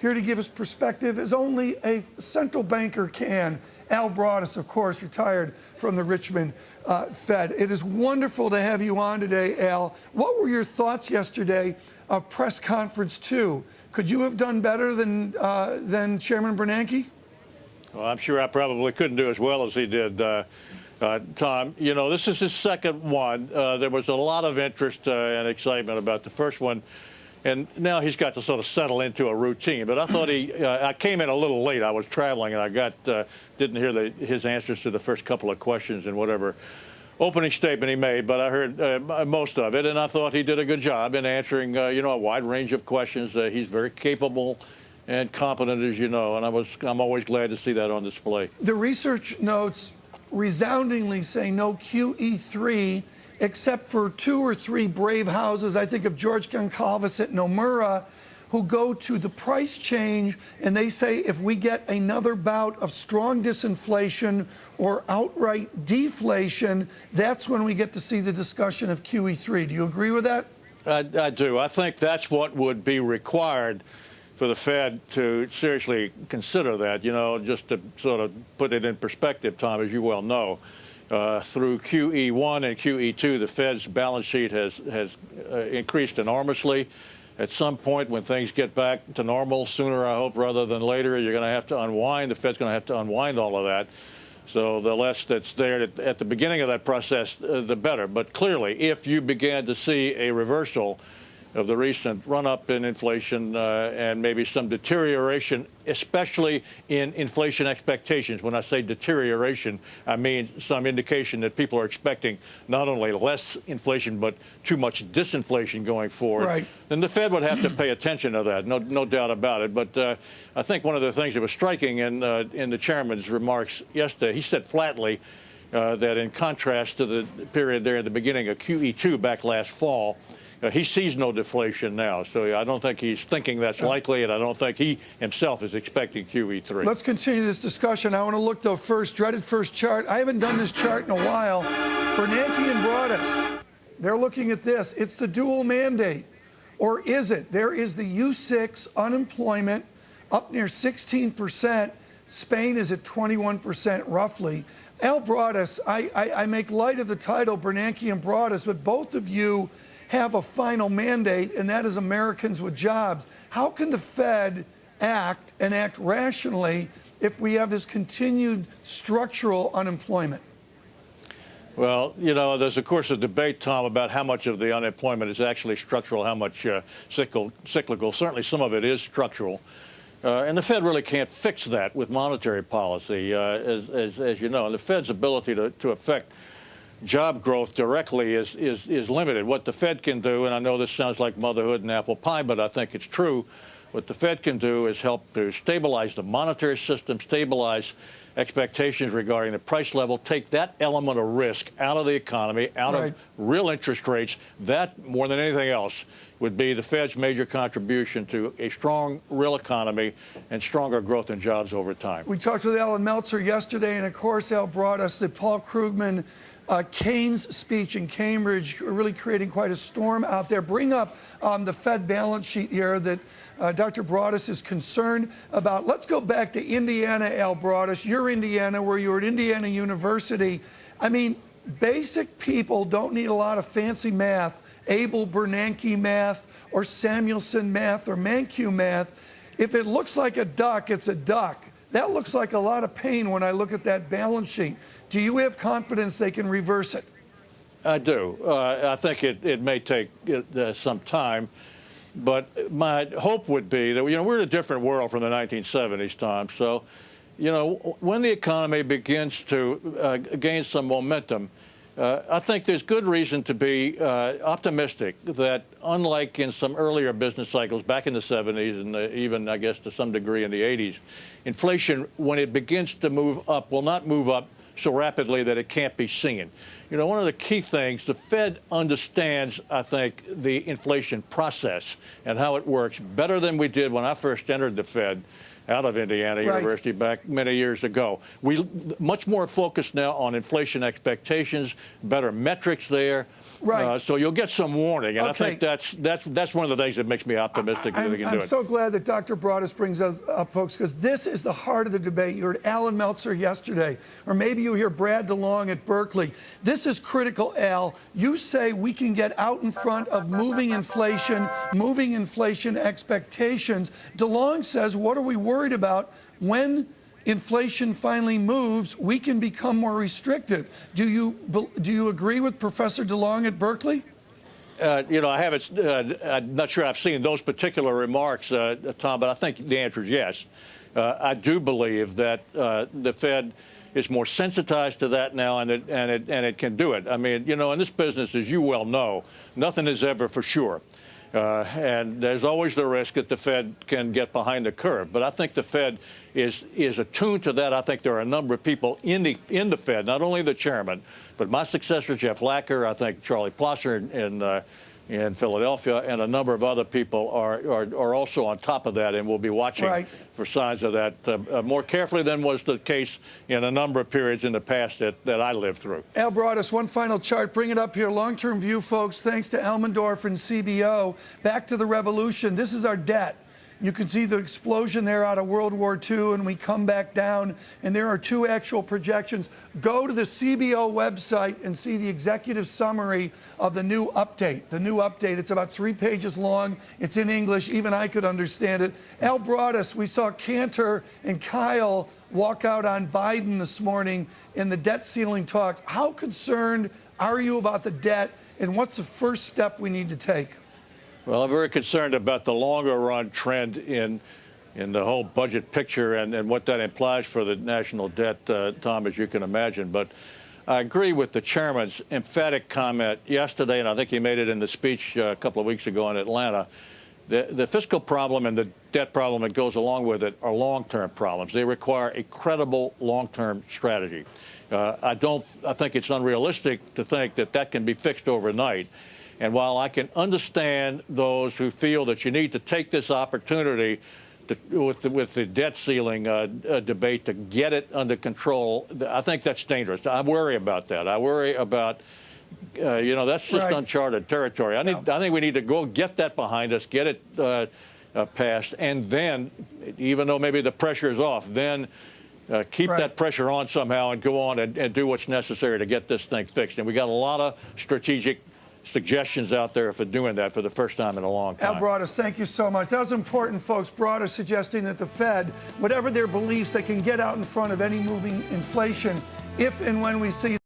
here to give us perspective, as only a central banker can. Al Broaddus, of course, retired from the Richmond Fed. It is wonderful to have you on today, Al. What were your thoughts yesterday of press conference 2? Could you have done better than Chairman Bernanke? Well, I'm sure I probably couldn't do as well as he did, Tom. You know, this is his second one. There was a lot of interest and excitement about the first one. And now he's got to sort of settle into a routine. But I thought I came in a little late. I was traveling, and I didn't hear his answers to the first couple of questions and whatever opening statement he made. But I heard most of it, and I thought he did a good job in answering, a wide range of questions. He's very capable and competent, as you know, and I'm always glad to see that on display. The research notes resoundingly say no QE3, except for 2 or 3 brave houses. I think of George Goncalves at Nomura, who go to the price change, and they say if we get another bout of strong disinflation or outright deflation, that's when we get to see the discussion of QE3. Do you agree with that? I do. I think that's what would be required for the Fed to seriously consider that, just to sort of put it in perspective, Tom, as you well know. Through QE1 and QE2, the Fed's balance sheet has increased enormously. At some point, when things get back to normal, sooner, I hope, rather than later, you're going to have to unwind. The Fed's going to have to unwind all of that. So the less that's there at the beginning of that process, the better. But clearly, if you began to see a reversal of the recent run-up in inflation and maybe some deterioration, especially in inflation expectations. When I say deterioration, I mean some indication that people are expecting not only less inflation, but too much disinflation going forward. Right. Then the Fed would have to pay attention to that, no doubt about it. But I think one of the things that was striking in the chairman's remarks yesterday, he said flatly that in contrast to the period there at the beginning of QE2 back last fall, he sees no deflation now, so I don't think he's thinking that's likely, and I don't think he himself is expecting QE3. Let's continue this discussion. I want to look, though, dreaded first chart. I haven't done this chart in a while. Bernanke and Broaddus, they're looking at this. It's the dual mandate, or is it? There is the U6 unemployment up near 16%. Spain is at 21% roughly. Al Broaddus, I make light of the title, Bernanke and Broaddus, but both of you have a final mandate, and that is Americans with jobs. How can the Fed act rationally if we have this continued structural unemployment? Well, there's, of course, a debate, Tom, about how much of the unemployment is actually structural, how much cyclical. Certainly some of it is structural. And the Fed really can't fix that with monetary policy, as you know. And the Fed's ability to affect job growth directly is limited. What the Fed can do, and I know this sounds like motherhood and apple pie, but I think it's true, what the Fed can do is help to stabilize the monetary system, stabilize expectations regarding the price level, take that element of risk out of the economy, out of real interest rates. That, more than anything else, would be the Fed's major contribution to a strong real economy and stronger growth in jobs over time. We talked with Alan Meltzer yesterday, and of course, Al brought us that Paul Krugman, Keynes' speech in Cambridge, really creating quite a storm out there. Bring up the Fed balance sheet here that Dr. Broaddus is concerned about. Let's go back to Indiana, Al Broaddus. You're Indiana, where you were at Indiana University. I mean, basic people don't need a lot of fancy math, Abel Bernanke math, or Samuelson math, or Mankiw math. If it looks like a duck, it's a duck. That looks like a lot of pain when I look at that balance sheet. Do you have confidence they can reverse it? I do. I think it may take some time, but my hope would be that we're in a different world from the 1970s, Tom. So, when the economy begins to gain some momentum, I think there's good reason to be optimistic that, unlike in some earlier business cycles back in the 70s and even, I guess, to some degree in the 80s, inflation, when it begins to move up, will not move up so rapidly that it can't be seen. One of the key things, the Fed understands, I think, the inflation process and how it works better than we did when I first entered the Fed. out of Indiana University back many years ago. We much more focused now on inflation expectations, better metrics there. Right. So you'll get some warning, and I think that's one of the things that makes me optimistic that we can do it. I'm so glad that Dr. Broaddus brings us up, folks, because this is the heart of the debate. You heard Alan Meltzer yesterday, or maybe you hear Brad DeLong at Berkeley. This is critical, Al. You say we can get out in front of moving inflation expectations. DeLong says, what are we worried about when inflation finally moves? We can become more restrictive. Do you agree with Professor DeLong at Berkeley? You know, I haven't. I'm not sure I've seen those particular remarks, Tom, but I think the answer is yes. I do believe that the Fed is more sensitized to that now, and it can do it. I mean, you know, in this business, as you well know, nothing is ever for sure. And there's always the risk that the Fed can get behind the curve. But I think the Fed is attuned to that. I think there are a number of people in the Fed, not only the chairman, but my successor, Jeff Lacker, I think Charlie Plosser in Philadelphia, and a number of other people are also on top of that and will be watching for signs of that more carefully than was the case in a number of periods in the past that I lived through. Al Broaddus, one final chart. Bring it up here. Long-term view, folks, thanks to Elmendorf and CBO. Back to the revolution. This is our debt. You can see the explosion there out of World War II, and we come back down, and there are two actual projections. Go to the CBO website and see the executive summary of the new update. The new update, it's about 3 pages long. It's in English. Even I could understand it. Al Broaddus, we saw Cantor and Kyle walk out on Biden this morning in the debt ceiling talks. How concerned are you about the debt, and what's the first step we need to take? Well, I'm very concerned about the longer-run trend in the whole budget picture and what that implies for the national debt, Tom, as you can imagine. But I agree with the chairman's emphatic comment yesterday, and I think he made it in the speech a couple of weeks ago in Atlanta. The fiscal problem and the debt problem that goes along with it are long-term problems. They require a credible long-term strategy. I think it's unrealistic to think that can be fixed overnight. And while I can understand those who feel that you need to take this opportunity with the debt ceiling debate to get it under control, I think that's dangerous. I worry about that. I worry about, you know, that's just uncharted territory. I think we need to go get that behind us, get it passed, and then, even though maybe the pressure is off, then keep that pressure on somehow and go on and do what's necessary to get this thing fixed. And we got a lot of strategic suggestions out there for doing that for the first time in a long time. Al Broaddus, thank you so much. That was important, folks. Broaddus suggesting that the Fed, whatever their beliefs, they can get out in front of any moving inflation if and when we see